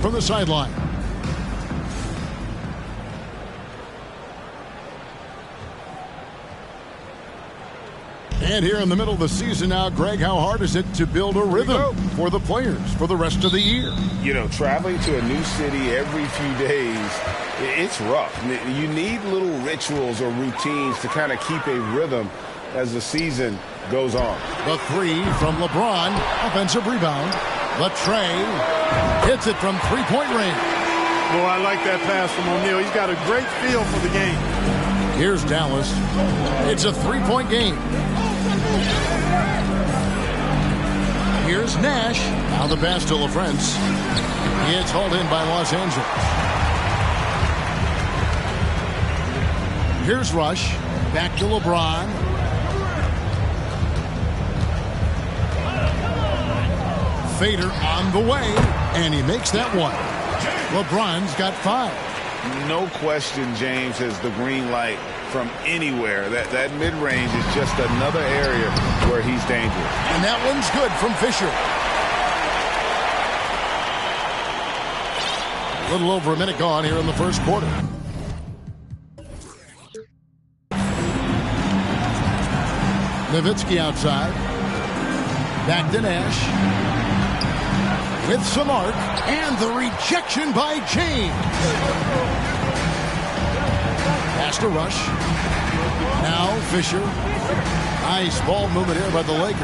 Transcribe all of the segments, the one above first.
from the sideline. And here in the middle of the season now, Greg, how hard is it to build a rhythm for the players for the rest of the year? You know, traveling to a new city every few days, it's rough. You need little rituals or routines to kind of keep a rhythm as the season goes on. The three from LeBron, offensive rebound. Latrey hits it from three-point range. Well, I like that pass from O'Neal. He's got a great feel for the game. Here's Dallas. It's a three-point game. Here's Nash. Now the pass to LaFrance. It's hauled in by Los Angeles. Here's Rush. Back to LeBron. Fader on the way, and he makes that one. LeBron's got 5. No question, James has the green light from anywhere. That mid-range is just another area where he's dangerous. And that one's good from Fisher. A little over a minute gone here in the first quarter. Nowitzki outside. Back to Nash. With some arc, and the rejection by James. Pass to Rush. Now Fisher. Nice ball movement here by the Lakers.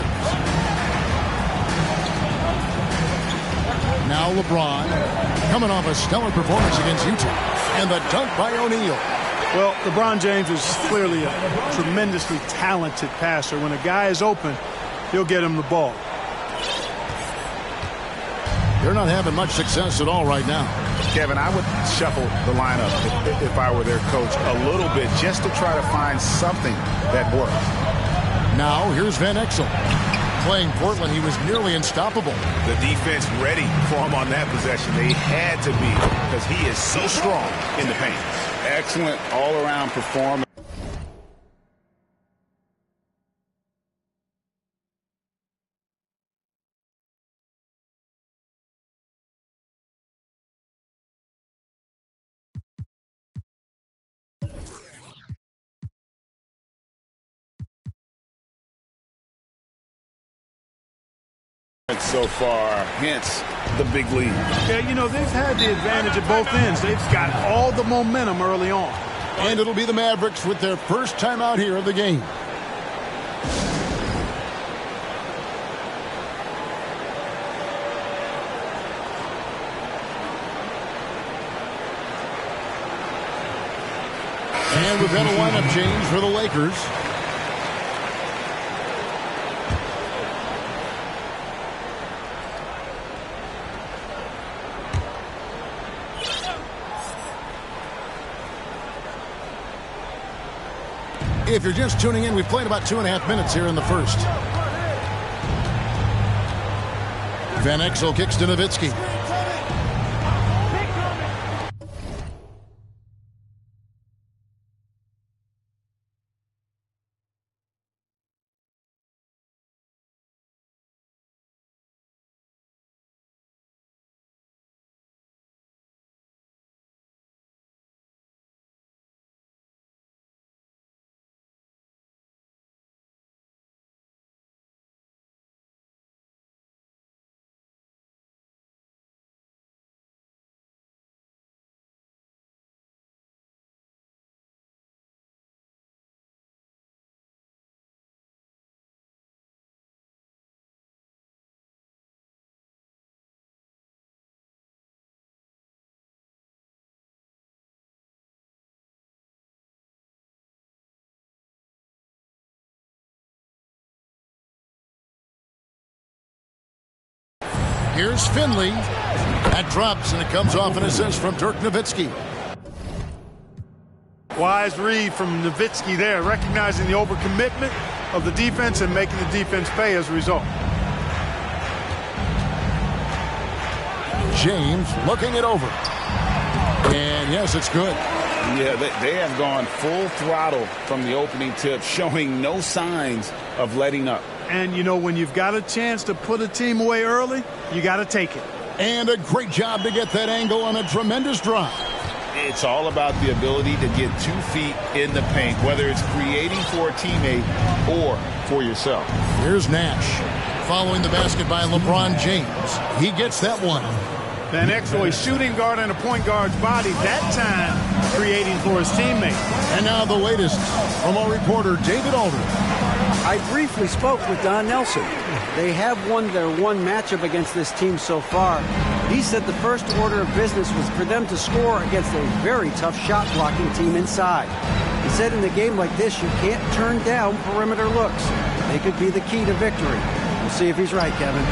Now LeBron, coming off a stellar performance against Utah. And the dunk by O'Neal. Well, LeBron James is clearly a tremendously talented passer. When a guy is open, he'll get him the ball. They're not having much success at all right now. Kevin, I would shuffle the lineup if I were their coach a little bit just to try to find something that works. Now here's Van Exel. Playing Portland, he was nearly unstoppable. The defense ready for him on that possession. They had to be because he is so strong in the paint. Excellent all-around performance. So far, hence the big lead. Yeah, you know, they've had the advantage at both ends. They've got all the momentum early on. And it'll be the Mavericks with their first time out here of the game. And we've got a lineup change for the Lakers. If you're just tuning in, we've played about 2.5 minutes here in the first. Van Exel kicks to Nowitzki. Here's Finley. That drops, and it comes off an assist from Dirk Nowitzki. Wise read from Nowitzki there, recognizing the overcommitment of the defense and making the defense pay as a result. James looking it over. And yes, it's good. Yeah, they have gone full throttle from the opening tip, showing no signs of letting up. And, you know, when you've got a chance to put a team away early, you got to take it. And a great job to get that angle on a tremendous drive. It's all about the ability to get 2 feet in the paint, whether it's creating for a teammate or for yourself. Here's Nash following the basket by LeBron James. He gets that one. Van Exel, a shooting guard and a point guard's body, that time creating for his teammate. And now the latest from our reporter, David Aldridge. I briefly spoke with Don Nelson. They have won their one matchup against this team so far. He said the first order of business was for them to score against a very tough shot-blocking team inside. He said in a game like this, you can't turn down perimeter looks. They could be the key to victory. We'll see if he's right, Kevin.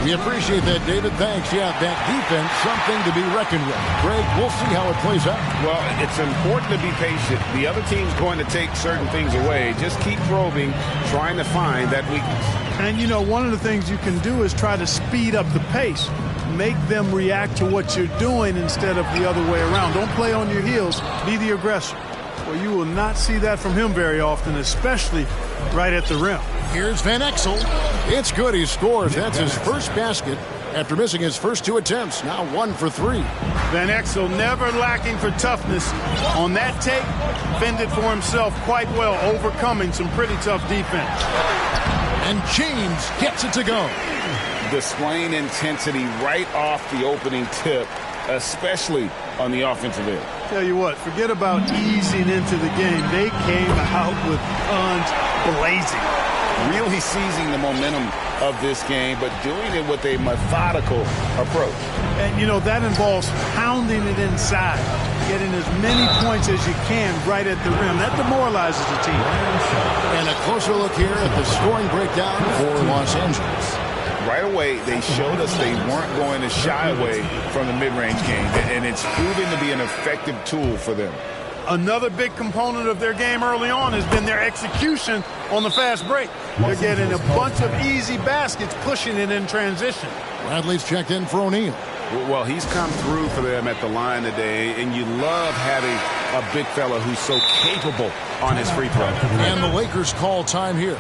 We appreciate that, David. Thanks. Yeah, that defense, something to be reckoned with. Greg, we'll see how it plays out. Well, it's important to be patient. The other team's going to take certain things away. Just keep probing, trying to find that weakness. And, you know, one of the things you can do is try to speed up the pace. Make them react to what you're doing instead of the other way around. Don't play on your heels. Be the aggressor. Well, you will not see that from him very often, especially right at the rim. Here's Van Exel. It's good. He scores. That's his first basket after missing his first 2 attempts. Now 1 for 3. Van Exel never lacking for toughness. On that take, fended for himself quite well, overcoming some pretty tough defense. And James gets it to go. Displaying intensity right off the opening tip, especially on the offensive end. Tell you what, forget about easing into the game. They came out with guns blazing. Really seizing the momentum of this game, but doing it with a methodical approach. And, you know, that involves pounding it inside, getting as many points as you can right at the rim. That demoralizes the team. And a closer look here at the scoring breakdown for Los Angeles. Right away, they showed us they weren't going to shy away from the mid-range game, and it's proven to be an effective tool for them. Another big component of their game early on has been their execution on the fast break. They're getting a bunch of easy baskets, pushing it in transition. Bradley's checked in for O'Neal. Well, he's come through for them at the line today, and you love having a big fella who's so capable on his free throw. And the Lakers call time here.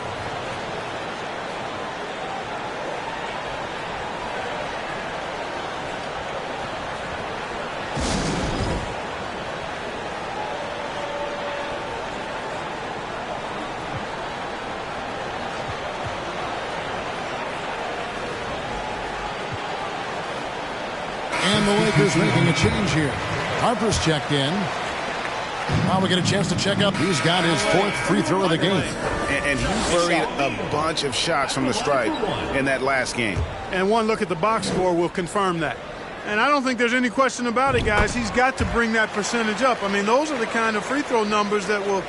And the Lakers making a change here. Harper's checked in. Now we get a chance to check up. He's got his 4th free throw of the game. And he buried a bunch of shots from the stripe in that last game. And one look at the box score will confirm that. And I don't think there's any question about it, guys. He's got to bring that percentage up. I mean, those are the kind of free throw numbers that will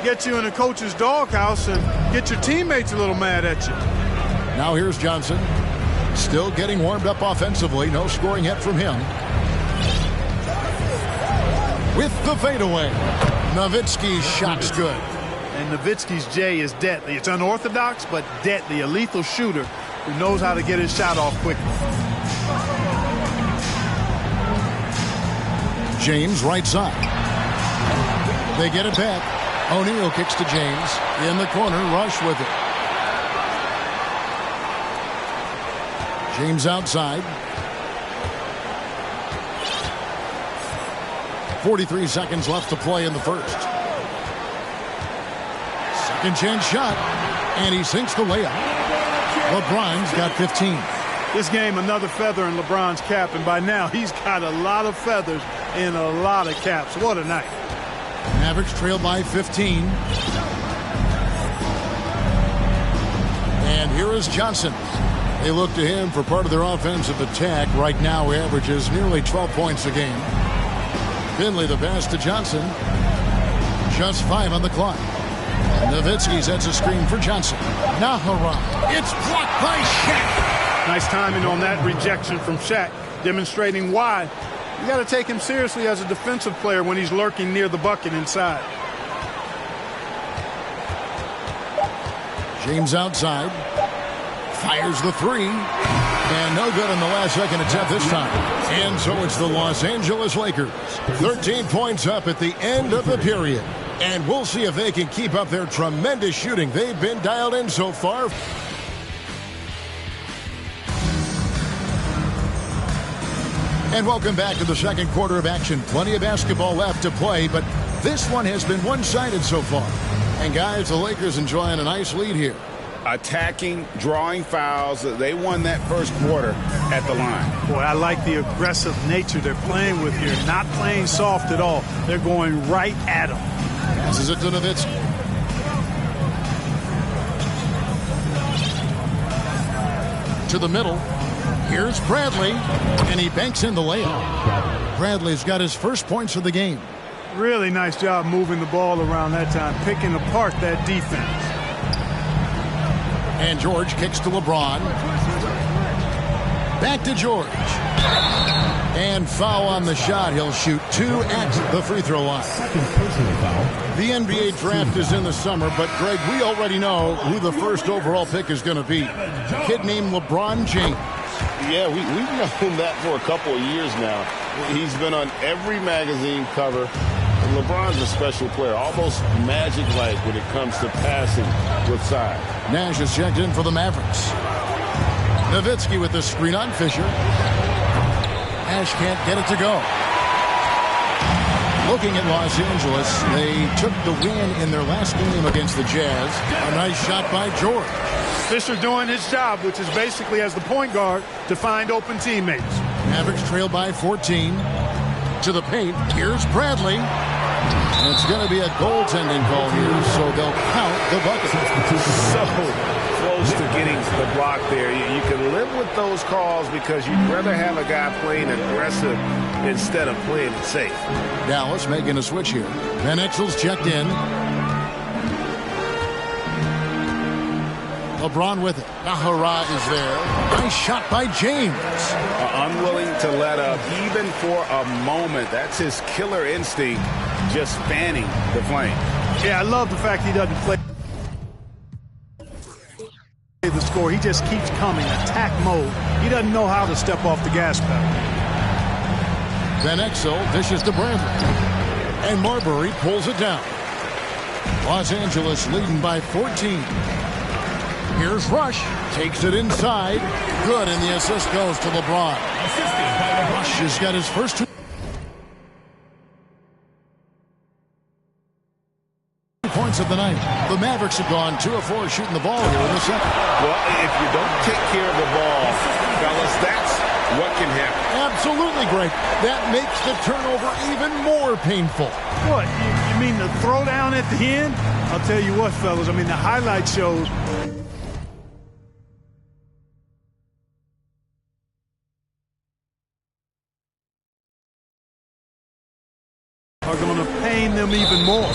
get you in a coach's doghouse and get your teammates a little mad at you. Now here's Johnson. Still getting warmed up offensively. No scoring yet from him. With the fadeaway. Nowitzki's shot's good. And Nowitzki's J is deadly. It's unorthodox, but deadly. A lethal shooter who knows how to get his shot off quickly. James right side. They get it back. O'Neal kicks to James. In the corner, Rush with it. James outside. 43 seconds left to play in the first. Second chance shot. And he sinks the layup. LeBron's got 15. This game, another feather in LeBron's cap, and by now he's got a lot of feathers in a lot of caps. What a night. Mavericks trail by 15. And here is Johnson. They look to him for part of their offensive attack. Right now, he averages nearly 12 points a game. Finley the pass to Johnson. Just 5 on the clock. Nowitzki sets a screen for Johnson. Nahara. It's blocked by Shaq. Nice timing on that rejection from Shaq, demonstrating why you got to take him seriously as a defensive player when he's lurking near the bucket inside. James outside. Fires the 3. And no good in the last second attempt this time. And so it's the Los Angeles Lakers. 13 points up at the end of the period. And we'll see if they can keep up their tremendous shooting. They've been dialed in so far. And welcome back to the second quarter of action. Plenty of basketball left to play, but this one has been one-sided so far. And guys, the Lakers enjoying a nice lead here. Attacking, drawing fouls. They won that first quarter at the line. Boy, I like the aggressive nature they're playing with here. Not playing soft at all. They're going right at them. Passes it to Nowitzki. To the middle. Here's Bradley, and he banks in the layup. Bradley's got his first points of the game. Really nice job moving the ball around that time, picking apart that defense. And George kicks to LeBron. Back to George. And foul on the shot. He'll shoot 2 at the free throw line. The NBA draft is in the summer, but Greg, we already know who the first overall pick is going to be. A kid named LeBron James. Yeah, we've known that for a couple of years now. He's been on every magazine cover. And LeBron's a special player, almost magic-like when it comes to passing with size. Nash is checked in for the Mavericks. Nowitzki with the screen on Fisher. Nash can't get it to go. Looking at Los Angeles, they took the win in their last game against the Jazz. A nice shot by George. Fisher doing his job, which is basically as the point guard to find open teammates. Mavericks trail by 14. To the paint. Here's Bradley. And it's going to be a goaltending call here, so they'll count the bucket. So close to getting the block there. You can live with those calls because you'd rather have a guy playing aggressive instead of playing it safe. Dallas making a switch here. Van Exel's checked in. LeBron with it. Nahara is there. Nice shot by James. Unwilling to let up even for a moment. That's his killer instinct, just fanning the flame. Yeah, I love the fact he doesn't play the score. He just keeps coming, attack mode. He doesn't know how to step off the gas pedal. Van Exel dishes to Bradley. And Marbury pulls it down. Los Angeles leading by 14. Here's Rush. Takes it inside. Good, and the assist goes to LeBron. Rush has got his first 2 points of the night. The Mavericks have gone 2 of 4 shooting the ball here in the second. Well, if you don't take care of the ball, fellas, that's what can happen. Absolutely great. That makes the turnover even more painful. What, you mean the throwdown at the end? I'll tell you what, fellas, I mean, the highlight shows are going to pain them even more.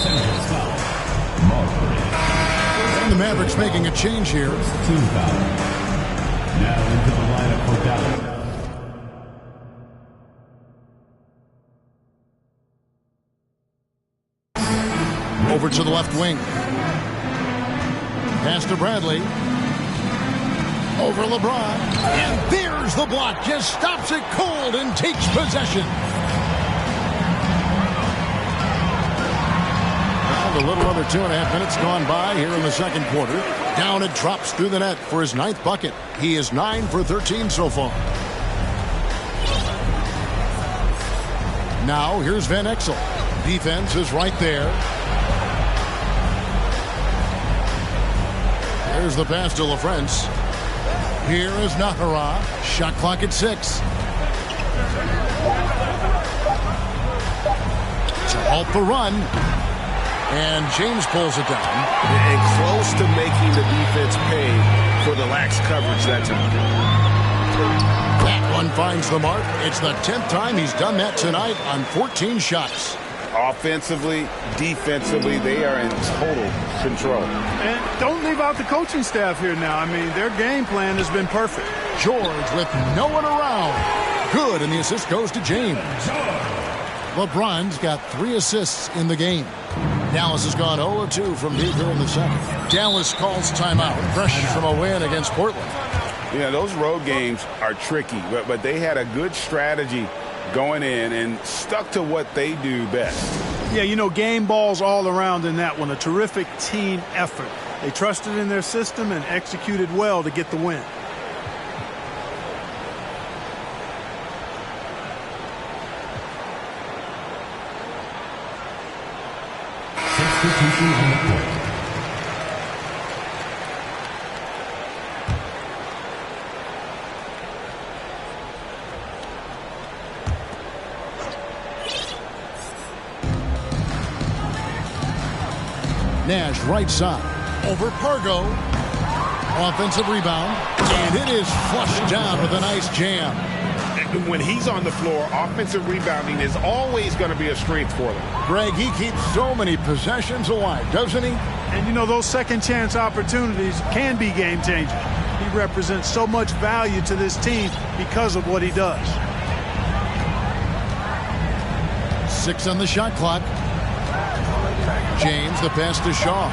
And the Mavericks making a change here. Now into the lineup for Dallas. Over to the left wing. Pass to Bradley. Over LeBron. And there's the block. Just stops it cold and takes possession. A little under 2.5 minutes gone by here in the second quarter. Down it drops through the net for his 9th bucket. He is 9 for 13 so far. Now here's Van Exel. Defense is right there. There's the pass to LaFrance. Here is Nahara. Shot clock at 6. To halt the run. And James pulls it down. And close to making the defense pay for the lax coverage that time. That one finds the mark. It's the 10th time he's done that tonight on 14 shots. Offensively, defensively, they are in total control. And don't leave out the coaching staff here now. I mean, their game plan has been perfect. George with no one around. Good, and the assist goes to James. LeBron's got 3 assists in the game. Dallas has gone 0-2 from deep here in the second. Dallas calls timeout, fresh from a win against Portland. Yeah, those road games are tricky, but they had a good strategy going in and stuck to what they do best. Yeah, you know, game balls all around in that one. A terrific team effort. They trusted in their system and executed well to get the win. Substitution on the court. Nash right side. Over Pargo. Offensive rebound. And it is flushed down with a nice jam. When he's on the floor, offensive rebounding is always going to be a strength for them. Greg, he keeps so many possessions alive, doesn't he? And you know, those second chance opportunities can be game changers. He represents so much value to this team because of what he does. 6 on the shot clock. James, the pass to Shaw.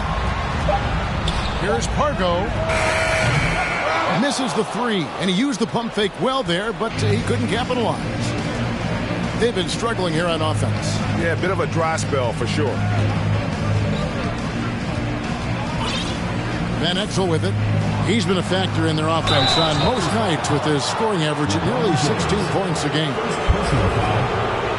Here's Pargo. Misses the 3, and he used the pump fake well there, but he couldn't capitalize. They've been struggling here on offense. Yeah, a bit of a dry spell for sure. Van Exel with it. He's been a factor in their offense on most nights with his scoring average at nearly 16 points a game. Personal foul.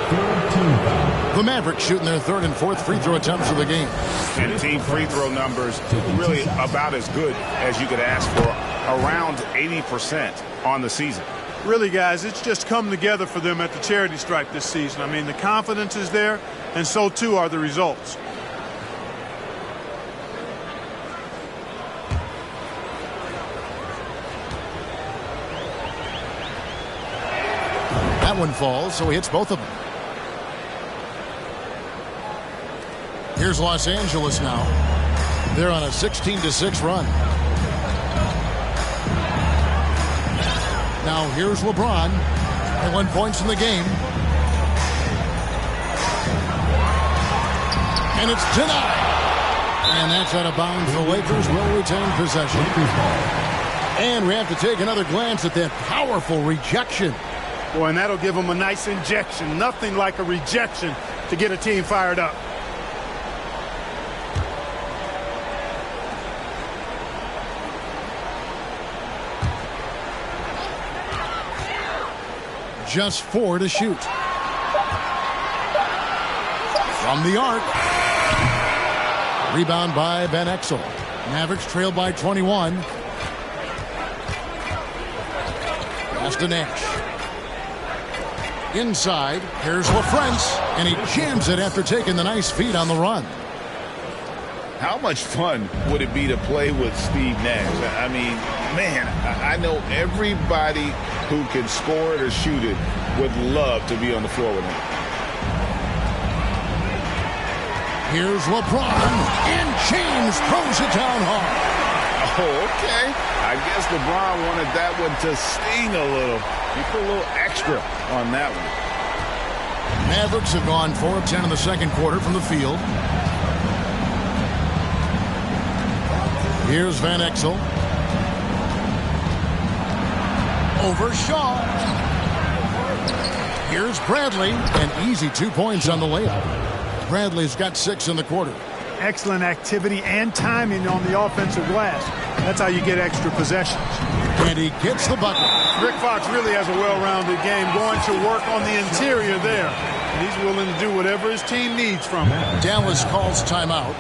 Third team foul. The Mavericks shooting their 3rd and 4th free throw attempts of the game. And team free throw numbers really about as good as you could ask for, around 80% on the season. Really, guys, it's just come together for them at the charity stripe this season. I mean, the confidence is there, and so too are the results. That one falls, so he hits both of them. Here's Los Angeles now. They're on a 16-6 run. Now here's LeBron. 21 points in the game. And it's denied. And that's out of bounds. The Lakers will retain possession. And we have to take another glance at that powerful rejection. Boy, and that'll give them a nice injection. Nothing like a rejection to get a team fired up. Just 4 to shoot. From the arc. Rebound by Van Exel. Mavericks trail by 21. Pass to Nash. Inside, here's LaFrance, and he jams it after taking the nice feed on the run. How much fun would it be to play with Steve Nash? I mean, man, I know everybody who can score it or shoot it would love to be on the floor with him. Here's LeBron, and James throws it down hard. Oh, okay. I guess LeBron wanted that one to sting a little. He put a little extra on that one. Mavericks have gone 4 of 10 in the second quarter from the field. Here's Van Exel. Over Shaw. Here's Bradley. An easy 2 points on the layup. Bradley's got 6 in the quarter. Excellent activity and timing on the offensive glass. That's how you get extra possessions. And he gets the bucket. Rick Fox really has a well-rounded game, going to work on the interior there. And he's willing to do whatever his team needs from him. Dallas calls timeout.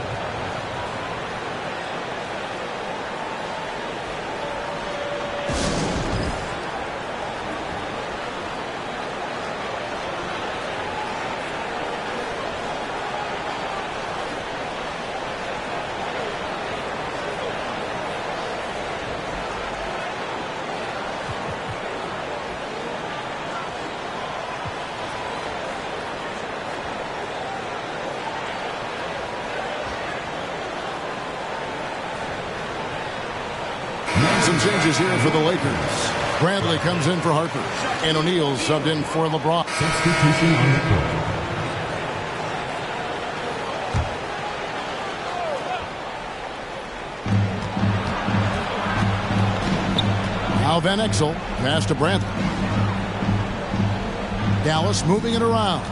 Some changes here for the Lakers. Bradley comes in for Harper. And O'Neal subbed in for LeBron. Substitution on the court. Now Van Exel. Pass to Bradley. Dallas moving it around.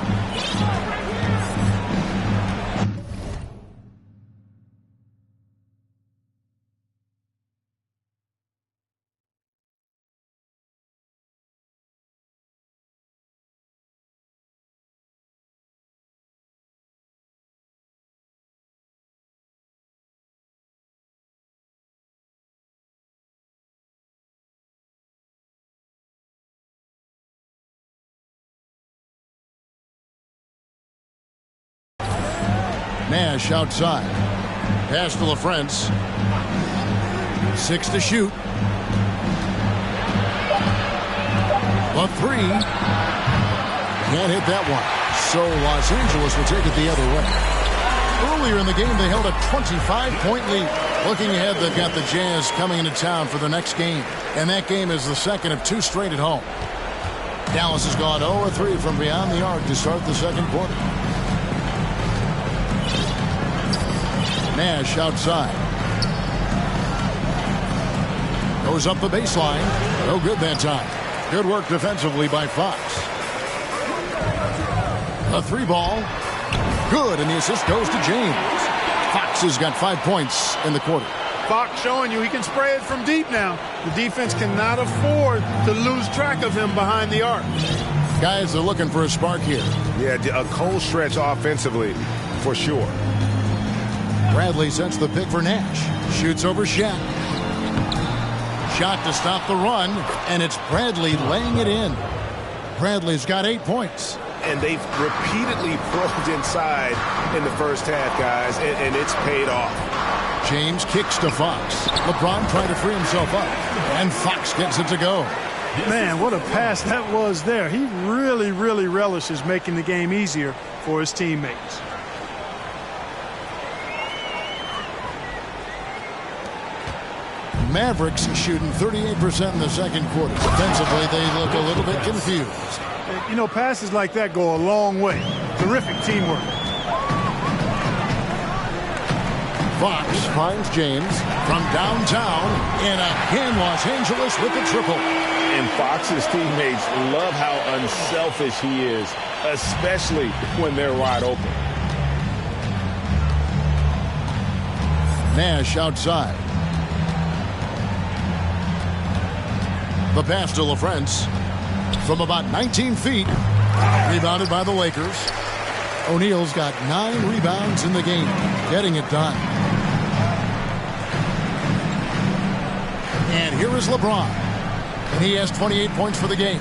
Nash outside. Pass to LaFrance. 6 to shoot. A 3. Can't hit that one. So Los Angeles will take it the other way. Earlier in the game, they held a 25-point lead. Looking ahead, they've got the Jazz coming into town for the next game. And that game is the second of 2 straight at home. Dallas has gone 0-3 from beyond the arc to start the second quarter. Nash outside. Goes up the baseline. No good that time. Good work defensively by Fox. A 3-ball. Good, and the assist goes to James. Fox has got 5 points in the quarter. Fox showing you he can spray it from deep now. The defense cannot afford to lose track of him behind the arc. Guys are looking for a spark here. Yeah, a cold stretch offensively, for sure. Bradley sets the pick for Nash. Shoots over Shaq. Shot to stop the run, and it's Bradley laying it in. Bradley's got 8 points. And they've repeatedly probed inside in the first half, guys, and it's paid off. James kicks to Fox. LeBron trying to free himself up, and Fox gets it to go. Man, what a pass that was there. He really, really relishes making the game easier for his teammates. Mavericks shooting 38% in the second quarter. Defensively, they look a little bit confused. You know, passes like that go a long way. Terrific teamwork. Fox finds James from downtown, and again Los Angeles with the triple. And Fox's teammates love how unselfish he is, especially when they're wide open. Nash outside. The pass to LaFrance from about 19 feet. Rebounded by the Lakers. O'Neal's got 9 rebounds in the game. Getting it done. And here is LeBron. And he has 28 points for the game.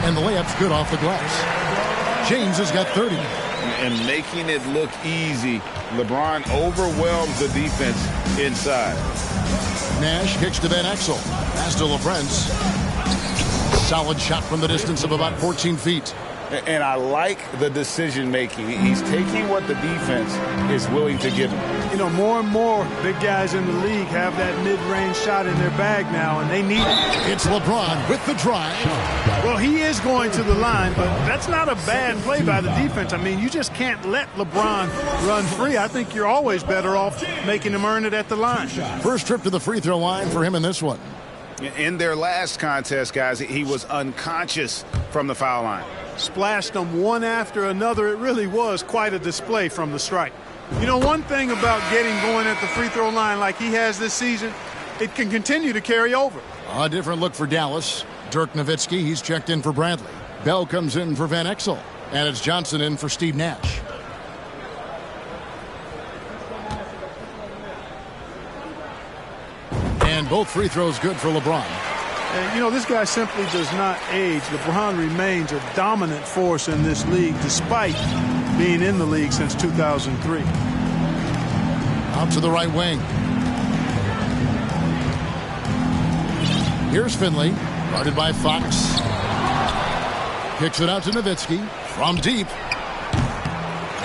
And the layup's good off the glass. James has got 30. And making it look easy, LeBron overwhelms the defense inside. Nash kicks to Ben Exel. Pass to LaFrance. Solid shot from the distance of about 14 feet. And I like the decision-making. He's taking what the defense is willing to give him. You know, more and more big guys in the league have that mid-range shot in their bag now, and they need it. It's LeBron with the drive. Well, he is going to the line, but that's not a bad play by the defense. I mean, you just can't let LeBron run free. I think you're always better off making him earn it at the line. First trip to the free throw line for him in this one. In their last contest, guys, he was unconscious from the foul line. Splashed them one after another. It really was quite a display from the stripe. You know, one thing about getting going at the free throw line like he has this season, it can continue to carry over. A different look for Dallas. Dirk Nowitzki, he's checked in for Bradley. Bell comes in for Van Exel. And it's Johnson in for Steve Nash. And both free throws good for LeBron. And, you know, this guy simply does not age. LeBron remains a dominant force in this league despite being in the league since 2003. Out to the right wing. Here's Finley, guarded by Fox. Kicks it out to Nowitzki from deep.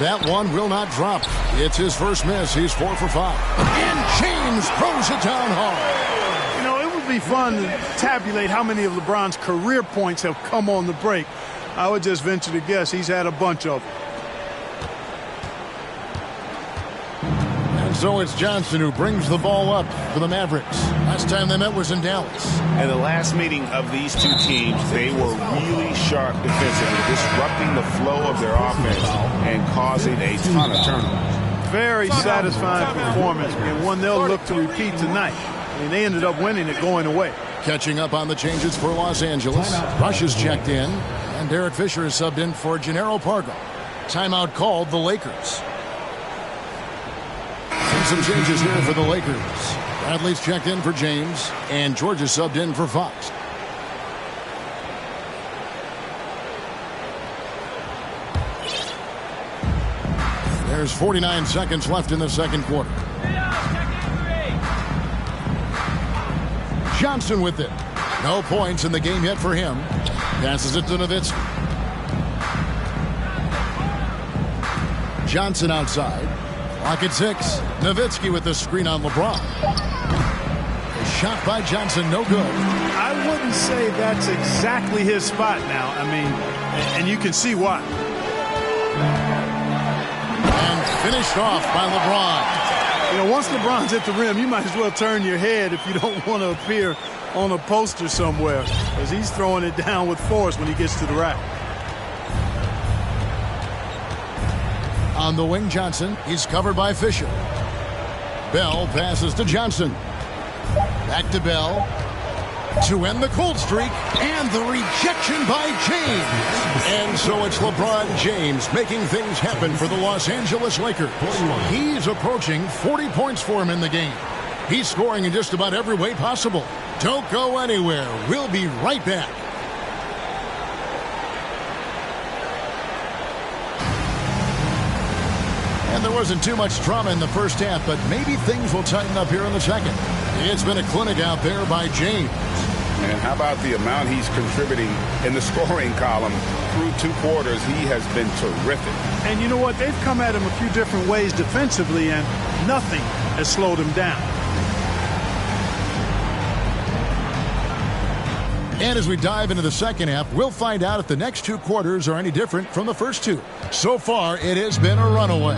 That one will not drop. It's his first miss. He's 4 for 5. And James throws it down hard. You know, it would be fun to tabulate how many of LeBron's career points have come on the break. I would just venture to guess he's had a bunch of them. And so it's Johnson who brings the ball up for the Mavericks. Last time they met was in Dallas. And the last meeting of these two teams, they were really sharp defensively, disrupting the flow of their offense and causing a ton of turnovers. Very satisfying performance, and one they'll look to repeat tonight. I mean, they ended up winning it going away. Catching up on the changes for Los Angeles. Rush is checked in, and Derek Fisher is subbed in for Gennaro Pargo. Timeout called the Lakers. And some changes here for the Lakers. Bradley's checked in for James, and George is subbed in for Fox. There's 49 seconds left in the second quarter. Johnson with it. No points in the game yet for him. Passes it to Nowitzki. Johnson outside. Clock at 6. Nowitzki with the screen on LeBron. A shot by Johnson, no good. I wouldn't say that's exactly his spot now. I mean, and you can see why. And finished off by LeBron. You know, once LeBron's at the rim, you might as well turn your head if you don't want to appear on a poster somewhere, because he's throwing it down with force when he gets to the rack. On the wing, Johnson. He's covered by Fisher. Bell passes to Johnson. Back to Bell. To end the cold streak, and the rejection by James. And so it's LeBron James making things happen for the Los Angeles Lakers. He's approaching 40 points for him in the game. He's scoring in just about every way possible. Don't go anywhere. We'll be right back. And there wasn't too much drama in the first half, but maybe things will tighten up here in the second. It's been a clinic out there by James. And how about the amount he's contributing in the scoring column through 2 quarters? He has been terrific. And you know what? They've come at him a few different ways defensively, and nothing has slowed him down. And as we dive into the second half, we'll find out if the next 2 quarters are any different from the first 2. So far, it has been a runaway.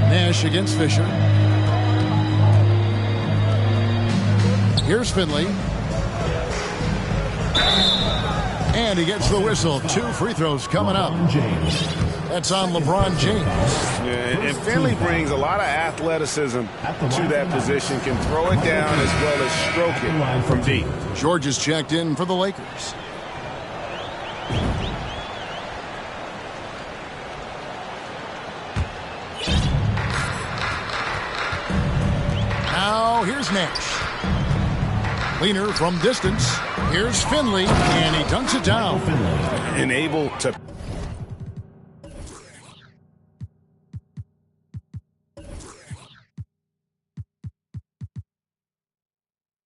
Nash against Fisher. Here's Finley. And he gets the whistle. 2 free throws coming up. That's on LeBron James. Yeah, and Finley brings a lot of athleticism to that position. Can throw it down as well as stroke it from deep. George is checked in for the Lakers. Now here's Nash. Leaner from distance. Here's Finley, and he dunks it down. And able to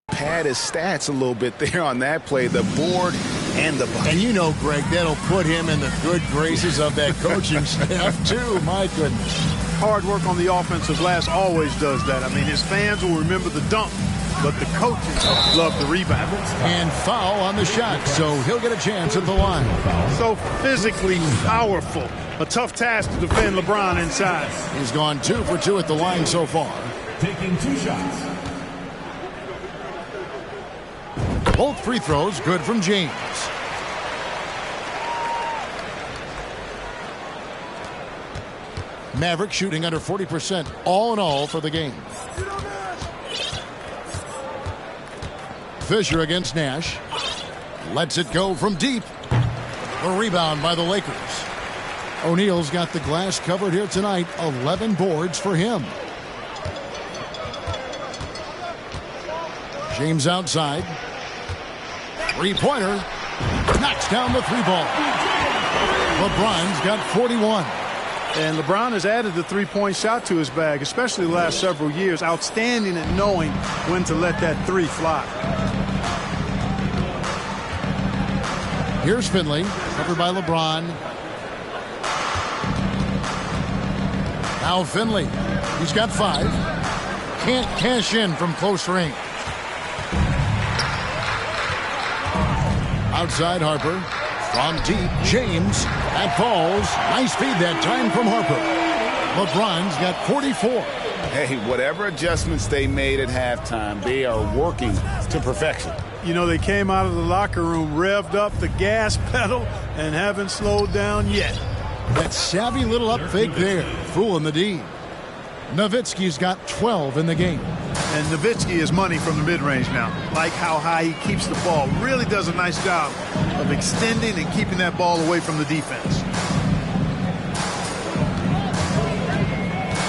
pad his stats a little bit there on that play. The board and the bucket. And you know, Greg, that'll put him in the good graces of that coaching staff, too. My goodness. Hard work on the offensive glass always does that. I mean, his fans will remember the dunk, but the coaches love the rebound. And foul on the shot, so he'll get a chance at the line. So physically powerful. A tough task to defend LeBron inside. He's gone 2 for 2 at the line so far. Taking 2 shots. Both free throws good from James. Maverick shooting under 40% all in all for the game. Fisher against Nash. Lets it go from deep. A rebound by the Lakers. O'Neal's got the glass covered here tonight. 11 boards for him. James outside. Three-pointer. Knocks down the 3-ball. LeBron's got 41. And LeBron has added the 3-point shot to his bag, especially the last several years. Outstanding at knowing when to let that 3 fly. Here's Finley, covered by LeBron. Now Finley. He's got 5. Can't cash in from close range. Outside Harper. From deep, James. That falls. Nice feed that time from Harper. LeBron's got 44. Hey, whatever adjustments they made at halftime, they are working to perfection. You know, they came out of the locker room, revved up the gas pedal, and haven't slowed down yet. That savvy little up fake there, fooling the D. Nowitzki's got 12 in the game. And Nowitzki is money from the mid-range now. Like how high he keeps the ball. Really does a nice job of extending and keeping that ball away from the defense.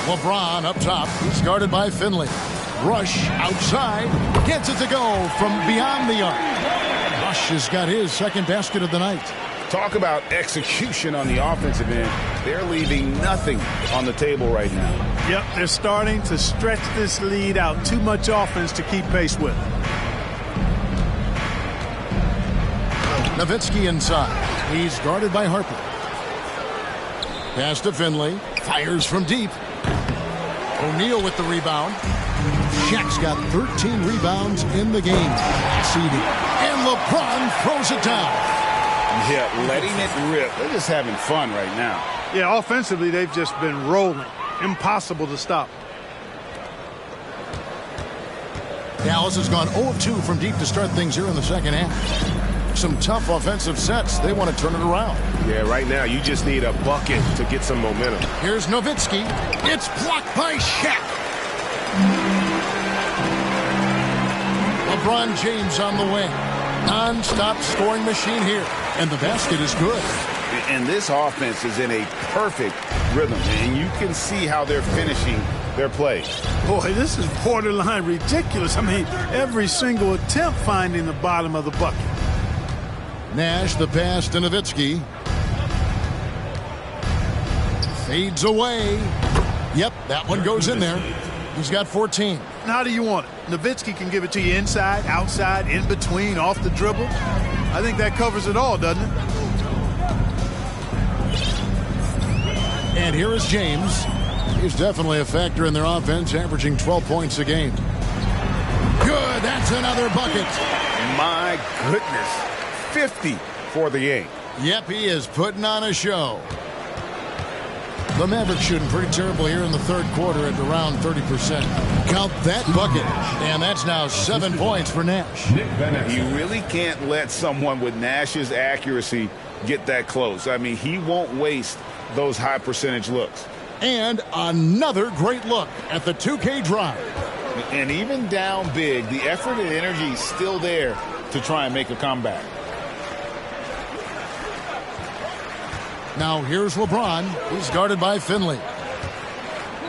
LeBron up top. He's guarded by Finley. Rush outside. Gets it to go from beyond the arc. Rush has got his second basket of the night. Talk about execution on the offensive end. They're leaving nothing on the table right now. Yep, they're starting to stretch this lead out. Too much offense to keep pace with. Nowitzki inside. He's guarded by Harper. Pass to Finley. Fires from deep. O'Neal with the rebound. Shaq's got 13 rebounds in the game. Seeding. And LeBron throws it down. Yeah, letting it rip. They're just having fun right now. Yeah, offensively, they've just been rolling. Impossible to stop. Dallas has gone 0 of 2 from deep to start things here in the second half. Some tough offensive sets. They want to turn it around. Yeah, right now you just need a bucket to get some momentum. Here's Nowitzki. It's blocked by Shaq. LeBron James on the wing. Non-stop scoring machine here. And the basket is good. And this offense is in a perfect rhythm. And you can see how they're finishing their plays. Boy, this is borderline ridiculous. I mean, every single attempt finding the bottom of the bucket. Nash, the pass to Nowitzki. Fades away. Yep, that one goes in there. He's got 14. How do you want it? Nowitzki can give it to you inside, outside, in between, off the dribble. I think that covers it all, doesn't it? And here is James. He's definitely a factor in their offense, averaging 12 points a game. Good, that's another bucket. My goodness. 50 for the game. Yep, he is putting on a show. The Mavericks shooting pretty terrible here in the third quarter at around 30%. Count that bucket. And that's now 7 points for Nash. You really can't let someone with Nash's accuracy get that close. I mean, he won't waste those high percentage looks. And another great look at the 2K drive. And even down big, the effort and energy is still there to try and make a comeback. Now here's LeBron. He's guarded by Finley.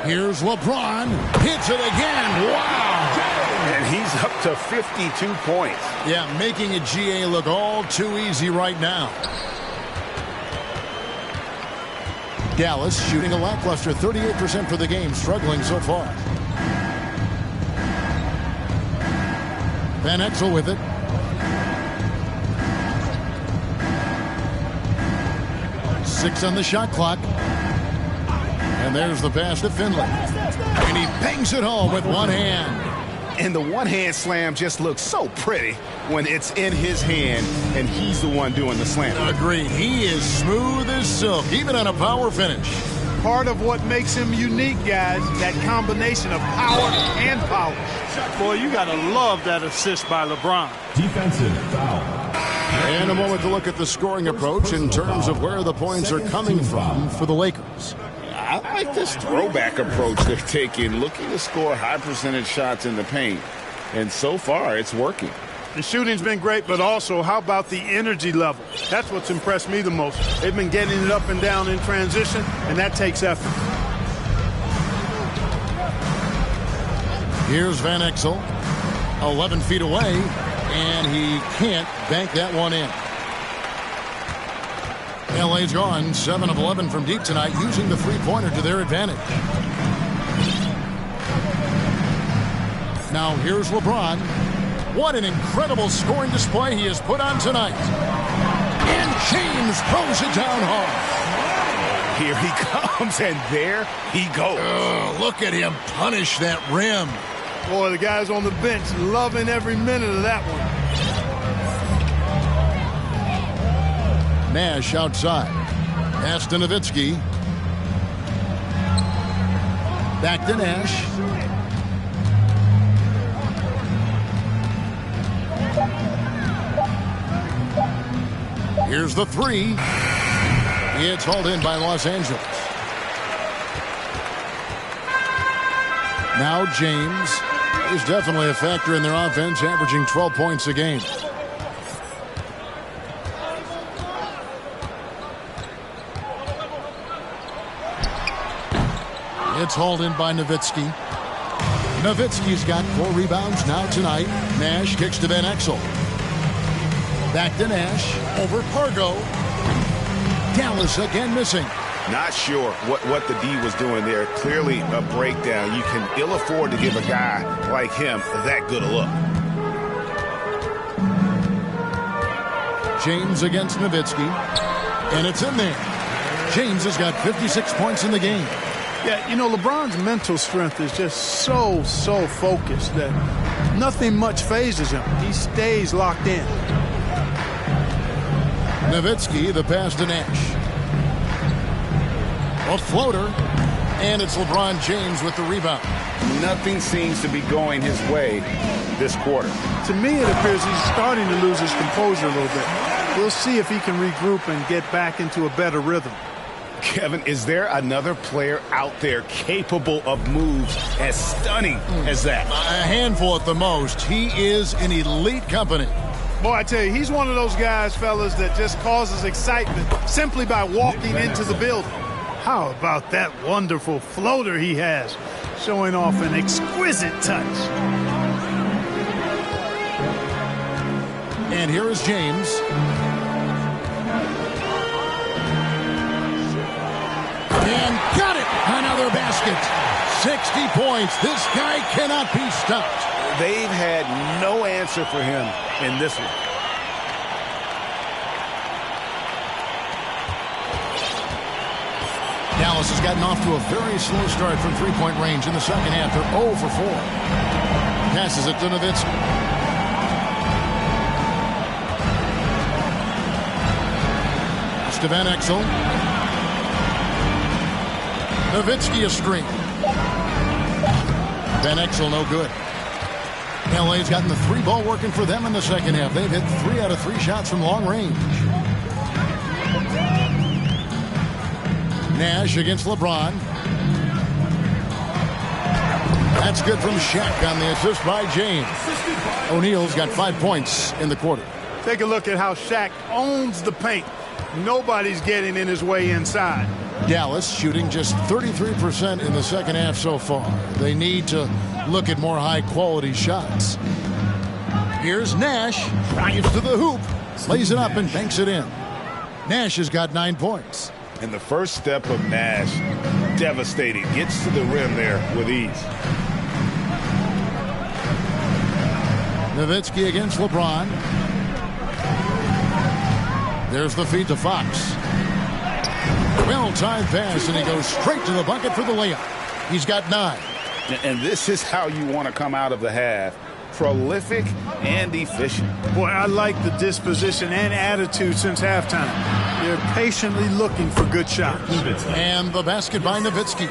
Here's LeBron. Hits it again. Wow. And he's up to 52 points. Yeah, making a GA look all too easy right now. Dallas shooting a lackluster 38% for the game, struggling so far. Van Exel with it. Six on the shot clock. And there's the pass to Finley. And he bangs it home with one hand. And the one-hand slam just looks so pretty when it's in his hand and he's the one doing the slam. Agreed. He is smooth as silk, even on a power finish. Part of what makes him unique, guys, that combination of power and power. Boy, you got to love that assist by LeBron. Defensive foul. And a moment to look at the scoring approach in terms of where the points are coming from for the Lakers. I like this throwback approach they're taking, looking to score high percentage shots in the paint. And so far, it's working. The shooting's been great, but also, how about the energy level? That's what's impressed me the most. They've been getting it up and down in transition, and that takes effort. Here's Van Exel, 11 feet away, and he can't bank that one in. LA's gone 7 of 11 from deep tonight, using the three-pointer to their advantage. Now here's LeBron. What an incredible scoring display he has put on tonight. And James throws it down hard. Here he comes, and there he goes. Look at him punish that rim. Boy, the guys on the bench loving every minute of that one. Nash outside. Pass to Nowitzki. Back to Nash. Here's the three. It's hauled in by Los Angeles. Now James is definitely a factor in their offense, averaging 12 points a game. It's hauled in by Nowitzki. Nowitzki's got 4 rebounds now tonight. Nash kicks to Van Exel. Back to Nash. Over Pargo. Dallas again missing. Not sure what the D was doing there. Clearly a breakdown. You can ill afford to give a guy like him that good a look. James against Nowitzki. And it's in there. James has got 56 points in the game. Yeah, you know, LeBron's mental strength is just so focused that nothing much phases him. He stays locked in. Nowitzki, the pass to Nash. A floater, and it's LeBron James with the rebound. Nothing seems to be going his way this quarter. To me, it appears he's starting to lose his composure a little bit. We'll see if he can regroup and get back into a better rhythm. Kevin, is there another player out there capable of moves as stunning as that? A handful at the most. He is in elite company. Boy, I tell you, he's one of those guys, fellas, that just causes excitement simply by walking into the building. How about that wonderful floater he has, showing off an exquisite touch. And here is James. And got it! Another basket. 60 points. This guy cannot be stopped. They've had no answer for him in this one. Dallas has gotten off to a very slow start from three-point range in the second half. They're 0 for 4. Passes it to Nowitzki. Van Exel. Nowitzki a screen. Van Exel no good. LA's gotten the three ball working for them in the second half. They've hit 3 out of 3 shots from long range. Nash against LeBron. That's good from Shaq on the assist by James. O'Neal's got 5 points in the quarter. Take a look at how Shaq owns the paint. Nobody's getting in his way inside. Dallas shooting just 33% in the second half so far. They need to look at more high-quality shots. Here's Nash. Drives to the hoop. Lays it up and banks it in. Nash has got 9 points. And the first step of Nash, devastating. Gets to the rim there with ease. Nowitzki against LeBron. There's the feed to Fox. Well-timed pass, and he goes straight to the bucket for the layup. He's got 9. And this is how you want to come out of the half. Prolific and efficient. Boy, I like the disposition and attitude since halftime. They're patiently looking for good shots. And the basket by Nowitzki.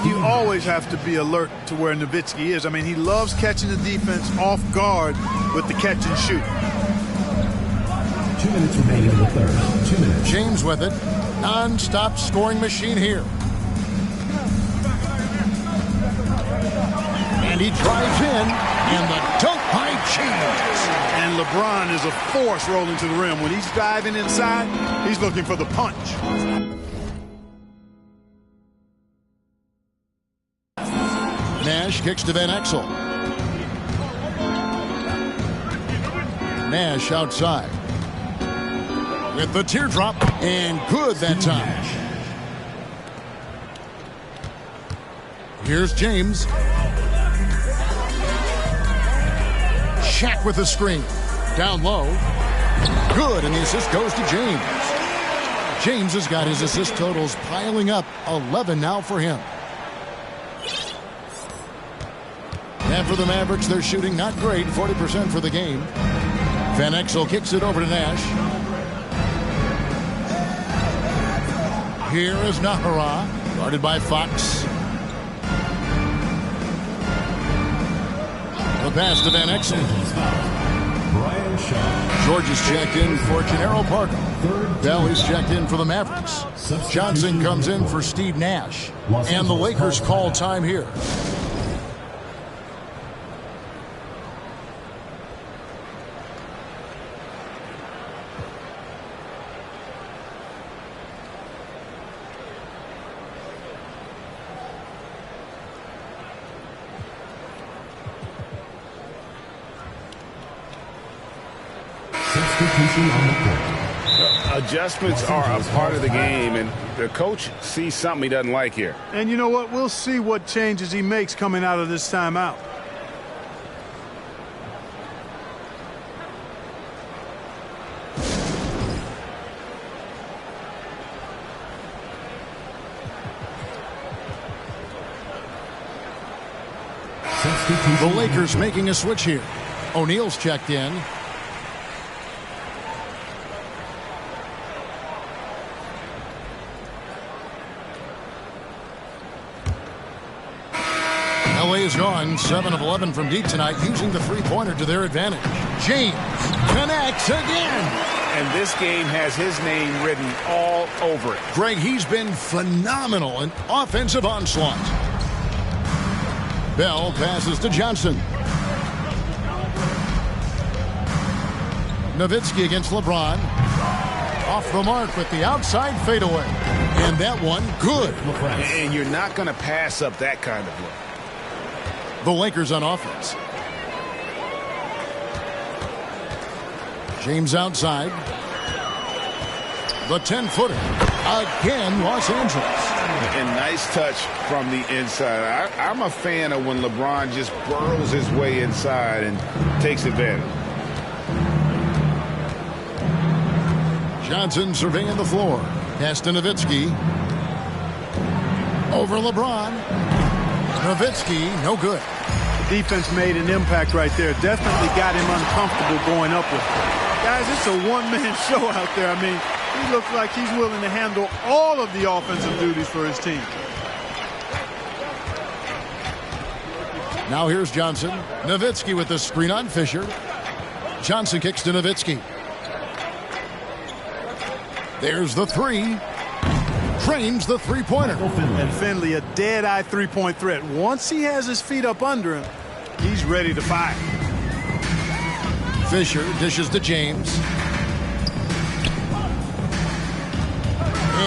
You always have to be alert to where Nowitzki is. I mean, he loves catching the defense off guard with the catch and shoot. 2 minutes remaining in the third. 2 minutes. James with it. Non-stop scoring machine here. And he drives in, and the dunk by James. And LeBron is a force rolling to the rim. When he's diving inside, he's looking for the punch. Nash kicks to Van Exel. Nash outside. With the teardrop, and good that time. Here's James. Shaq with the screen. Down low. Good, and the assist goes to James. James has got his assist totals piling up. 11 now for him. And for the Mavericks, they're shooting not great. 40% for the game. Van Exel kicks it over to Nash. Here is Nahara, guarded by Fox. The pass to Van Exel. George is checked in for Gennaro Parker. Bell is checked in for the Mavericks. Johnson comes in for Steve Nash. And the Lakers call time here. A Adjustments are a part of the game, and the coach sees something he doesn't like here. And you know what? We'll see what changes he makes coming out of this timeout. The Lakers making a switch here. O'Neal's checked in. LA is gone 7 of 11 from deep tonight, using the three-pointer to their advantage. James connects again. And this game has his name written all over it. Greg, he's been phenomenal in offensive onslaught. Bell passes to Johnson. Nowitzki against LeBron. Off the mark with the outside fadeaway. And that one, good. And you're not going to pass up that kind of look. The Lakers on offense. James outside. The 10-footer. Again, Los Angeles. And nice touch from the inside. I'm a fan of when LeBron just burrows his way inside and takes advantage. Johnson surveying the floor. Pass to Nowitzki. Over LeBron. Nowitzki, no good. The defense made an impact right there. Definitely got him uncomfortable going up with it. Guys, it's a one-man show out there. I mean, he looks like he's willing to handle all of the offensive duties for his team. Now here's Johnson. Nowitzki with the screen on Fisher. Johnson kicks to Nowitzki. There's the three. Drains the three-pointer. And Finley, a dead-eye three-point threat. Once he has his feet up under him, he's ready to fire. Fisher dishes to James.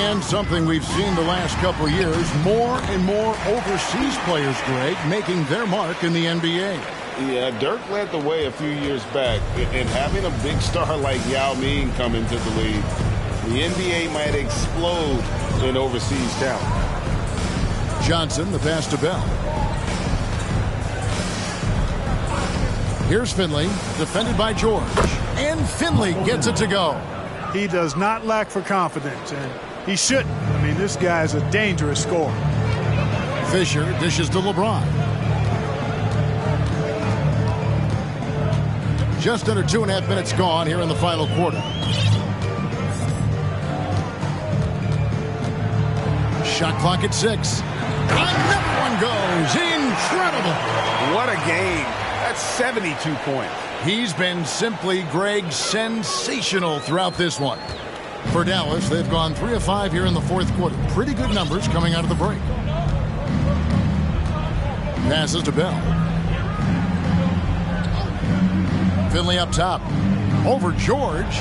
And something we've seen the last couple of years, more and more overseas players, Greg, making their mark in the NBA. Yeah, Dirk led the way a few years back, and having a big star like Yao Ming come into the league, the NBA might explode in overseas talent. Johnson, the pass to Bell. Here's Finley, defended by George. And Finley gets it to go. He does not lack for confidence, and he shouldn't. I mean, this guy is a dangerous scorer. Fisher dishes to LeBron. Just under 2.5 minutes gone here in the final quarter. Shot clock at 6. Another one goes. Incredible. What a game. That's 72 points. He's been simply, Greg, sensational throughout this one. For Dallas, they've gone 3 of 5 here in the fourth quarter. Pretty good numbers coming out of the break. Passes to Bell. Finley up top. Over George.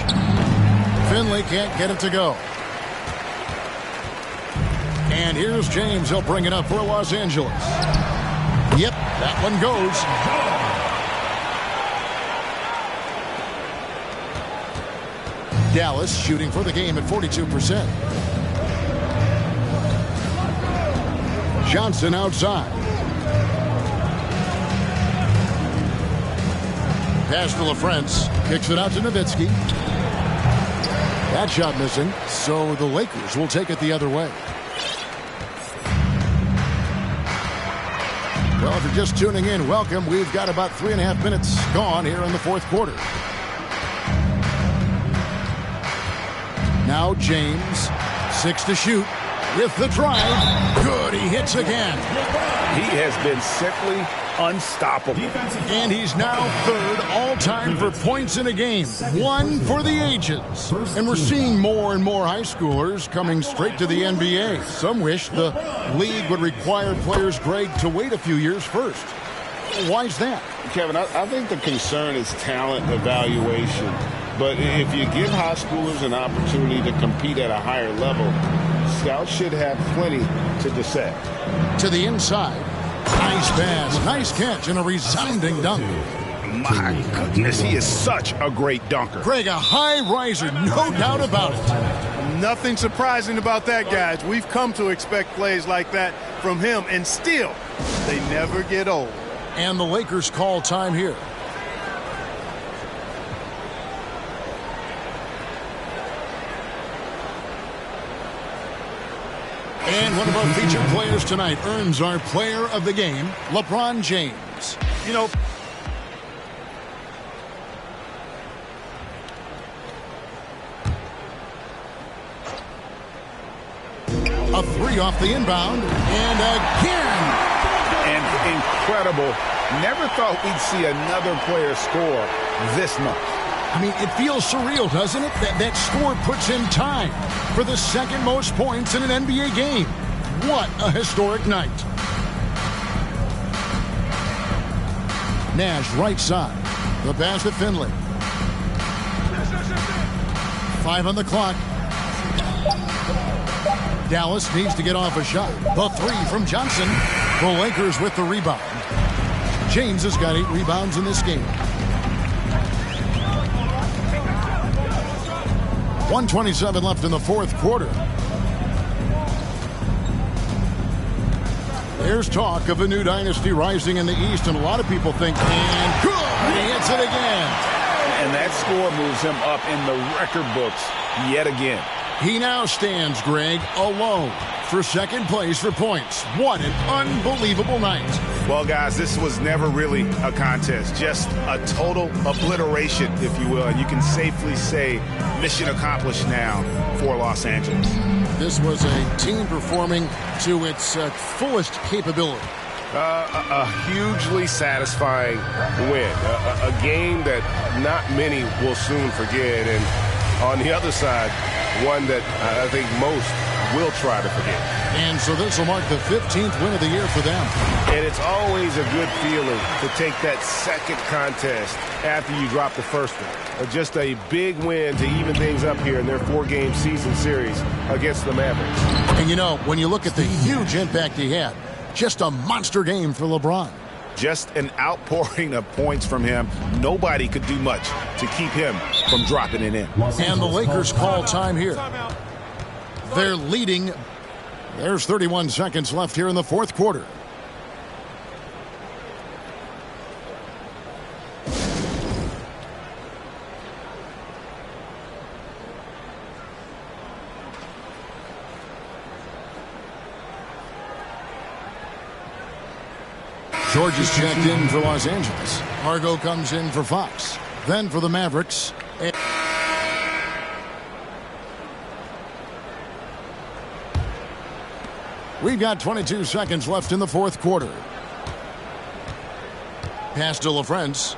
Finley can't get it to go. And here's James. He'll bring it up for Los Angeles. Yep, that one goes. Dallas shooting for the game at 42%. Johnson outside. Pass to LaFrance. Kicks it out to Nowitzki. That shot missing, so the Lakers will take it the other way. Well, if you're just tuning in, welcome. We've got about 3.5 minutes gone here in the fourth quarter. Now James, 6 to shoot with the drive. Good, he hits again. He has been simply unstoppable. And he's now third all-time for points in a game. One for the ages. And we're seeing more and more high schoolers coming straight to the NBA. Some wish the league would require players, Greg, to wait a few years first. Why is that? Kevin, I think the concern is talent evaluation. But if you give high schoolers an opportunity to compete at a higher level, scouts should have plenty to dissect. To the inside. Nice pass, nice catch, and a resounding dunk. My goodness, he is such a great dunker. Greg, a high riser, no doubt about it. Nothing surprising about that, guys. We've come to expect plays like that from him, and still, they never get old. And the Lakers call time here. And one of our featured players tonight earns our player of the game, LeBron James. You know, a three off the inbound, and again. And incredible. Never thought we'd see another player score this much. I mean, it feels surreal, doesn't it? That score puts in time for the second most points in an NBA game. What a historic night. Nash right side. The pass to Finley. 5 on the clock. Dallas needs to get off a shot. The three from Johnson. The Lakers with the rebound. James has got 8 rebounds in this game. 1:27 left in the fourth quarter. There's talk of a new dynasty rising in the East, and a lot of people think, and good, he hits it again. And that score moves him up in the record books yet again. He now stands, Greg, alone for second place for points. What an unbelievable night. Well, guys, this was never really a contest, just a total obliteration, if you will. And you can safely say mission accomplished now for Los Angeles. This was a team performing to its fullest capability. A hugely satisfying win. A game that not many will soon forget. And on the other side, one that I think most will try to forget. And so this will mark the 15th win of the year for them. And it's always a good feeling to take that second contest after you drop the first one. Just a big win to even things up here in their 4-game season series against the Mavericks. And you know, when you look at the huge impact he had, just a monster game for LeBron. Just an outpouring of points from him. Nobody could do much to keep him from dropping it in. And the Lakers call time here. They're leading. There's 31 seconds left here in the fourth quarter. George is checked in for Los Angeles. Argo comes in for Fox. Then for the Mavericks. We've got 22 seconds left in the fourth quarter. Pass to LaFrance.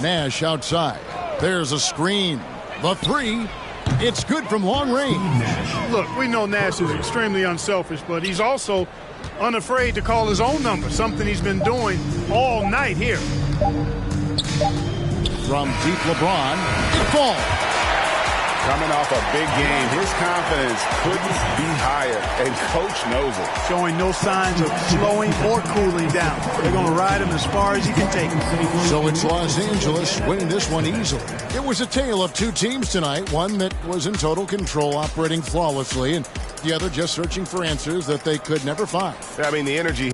Nash outside. There's a screen. The three. It's good from long range. Look, we know Nash is extremely unselfish, but he's also unafraid to call his own number, something he's been doing all night here. From deep, LeBron. Ball. Coming off a big game, his confidence couldn't be higher, and coach knows it. Showing no signs of slowing or cooling down. They're going to ride him as far as he can take him. So it's Los Angeles winning this one easily. It was a tale of two teams tonight, one that was in total control, operating flawlessly, and the other just searching for answers that they could never find. I mean, the energy